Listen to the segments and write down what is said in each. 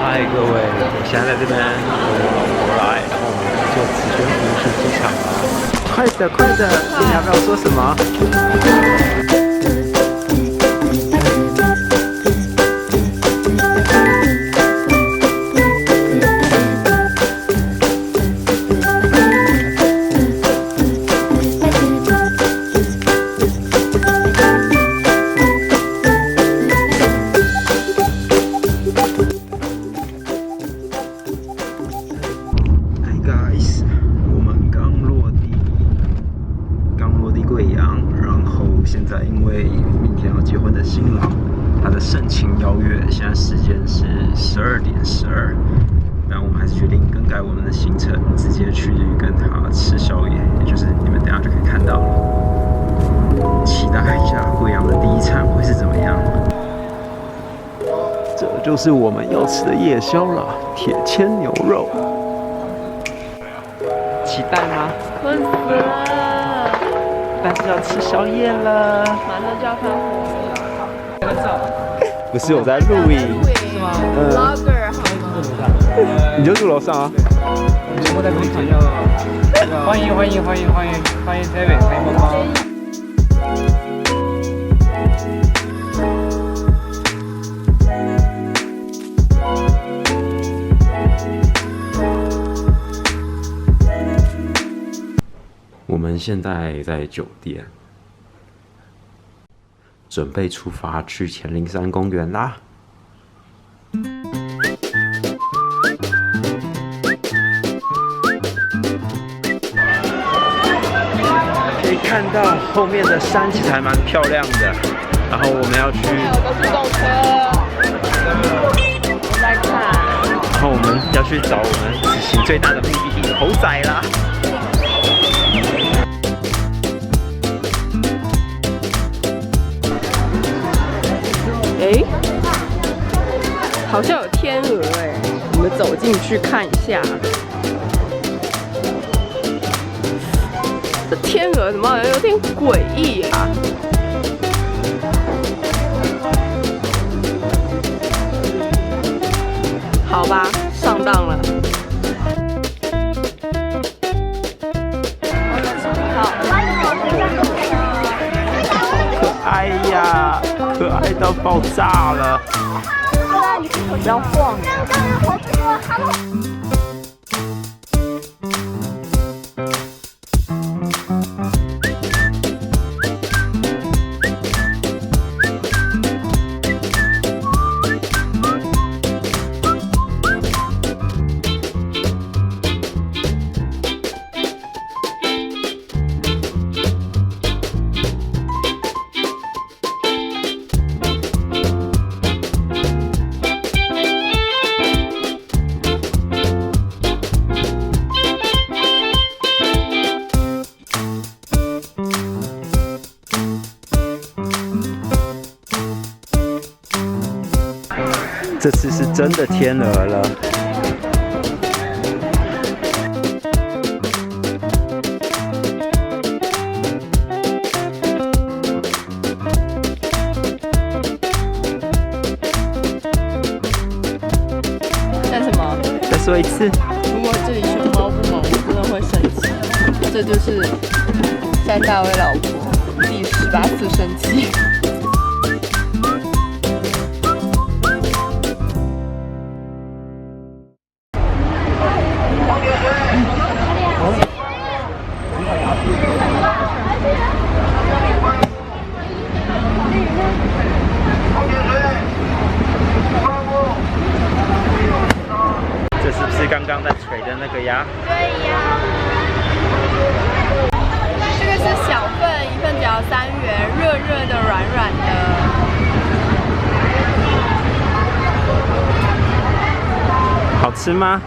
嗨，各位，我现在在这边跟我老婆来，然后我们坐磁悬浮去机场啦。快的，快的，你要不要说什么？现在因为明天要结婚的新郎，他的盛情邀约，现在时间是12点12，但我们还是决定更改我们的行程，直接去跟他吃宵夜，也就是你们等一下就可以看到了。期待一下贵阳的第一餐会是怎么样。这就是我们要吃的夜宵了，铁签牛肉。期待吗？困死了。但是要吃宵夜了，马上就要发火了。不是我在录影，是吗？Vlogger 好吗？你就住楼上啊。我在工厂要欢迎 David 欢迎猫猫。我们现在在酒店，准备出发去黔灵山公园啦。可以看到后面的山其实还蛮漂亮的，然后我们要去，有个速动车，我在看。然后我们要去找我们此行最大的目的地猴仔啦。哎，好像有天鹅哎，我们走进去看一下。这天鹅怎么好像有点诡异啊？好吧，上当了。可爱呀，可爱到爆炸了！你可不要晃呀！好可爱！这次是真的天鹅了。干什么？再说一次。如果这里熊猫不萌，我真的会生气。这就是山大威老婆第18次生气。这是不是刚刚在锤的那个呀？对呀。这个是小份，一份只要3元，热热的、软软的。好吃吗？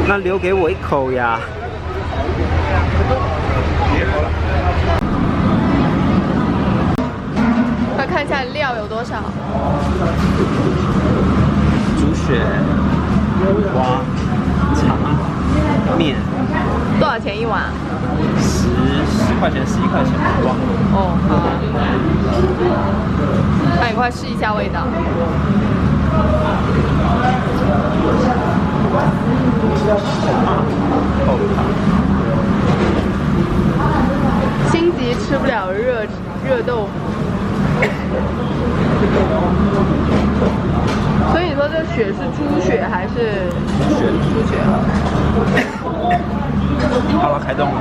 那留给我一口呀。快看一下料有多少。猪血、花、茶、面。多少钱一碗？10、块钱11块钱，忘了。哦，好啊。那你快试一下味道。心急吃不了热豆腐，所以你说这血是猪血还是猪血？好了，开动了。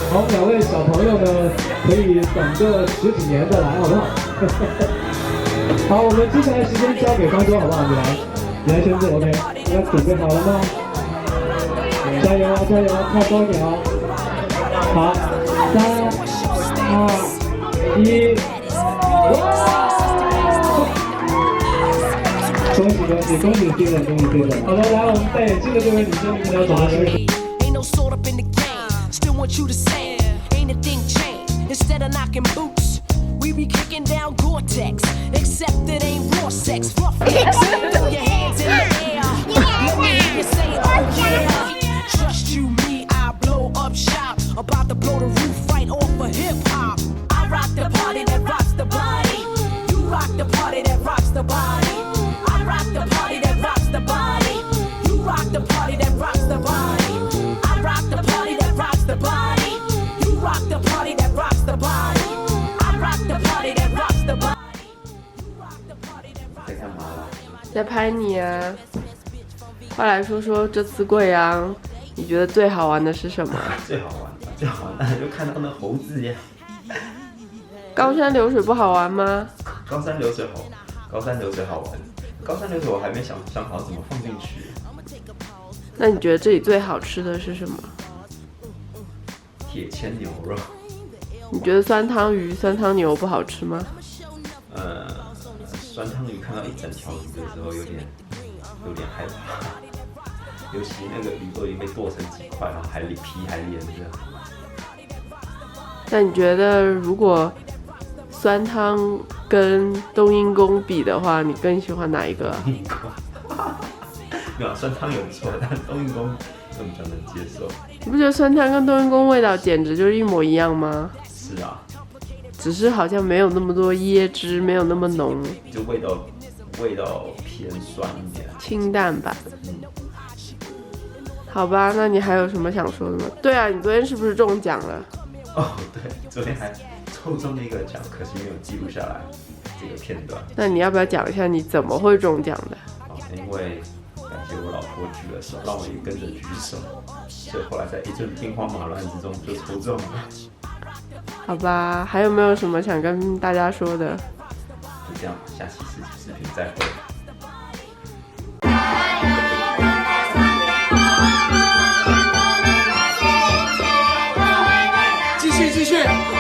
好，两位小朋友呢，可以等个10几年再来，好不好？好，我们接下来时间交给方舟，好不好？你来宣布 ，OK？ 大家准备好了吗？加油啊，加油啊，靠高一点啊！好，3、2、1，恭喜恭喜恭喜 Steven， 恭喜 Steven！ 好的，来，我们带眼镜的这位女生，你们要怎么去？ want you to say ain't a thing changed. Instead of knocking boots, we be kicking down Gore-Tex. Except it ain't raw sex. Rough sex. Throw your hands in the air. Let me hear you say, oh yeah. Trust you, me, I blow up shop. About to blow the roof right off of hip hop. I rock the party that rocks the body. You rock the party that rocks the body. I rock the party that rocks the body. You rock the party that rocks the body. I rock the party that rocks the body. You rock the party that rocks the body. I rock the party that rocks the body. You rock the party that rocks the body. 在拍你啊！快来说说这次贵阳，你觉得最好玩的是什么？最好玩的就看到那猴子呀。高山流水不好玩吗？高山流水好玩。高山流水我还没想好怎么放进去。那你觉得这里最好吃的是什么？铁签牛肉。你觉得酸汤鱼、酸汤牛不好吃吗？酸汤鱼看到一整条鱼的时候有点害怕，尤其那个鱼都已经被剁成几块，然后皮还连着。那你觉得如果酸汤跟冬阴功比的话，你更喜欢哪一个？冬阴功，没有酸汤也不错，但冬阴功更比较能接受。你不觉得酸汤跟冬阴功味道简直就是一模一样吗？是啊，只是好像没有那么多椰汁，没有那么浓，就味道偏酸一点，清淡版。好吧，那你还有什么想说的吗？对啊，你昨天是不是中奖了？哦，对，昨天还抽中了一个奖，可惜没有记录下来这个片段。那你要不要讲一下你怎么会中奖的？因为感谢我老婆举了手，让我也跟着举手，所以后来在一阵兵荒马乱之中就抽中了。好吧，还有没有什么想跟大家说的？就这样，下期视频再会。继续。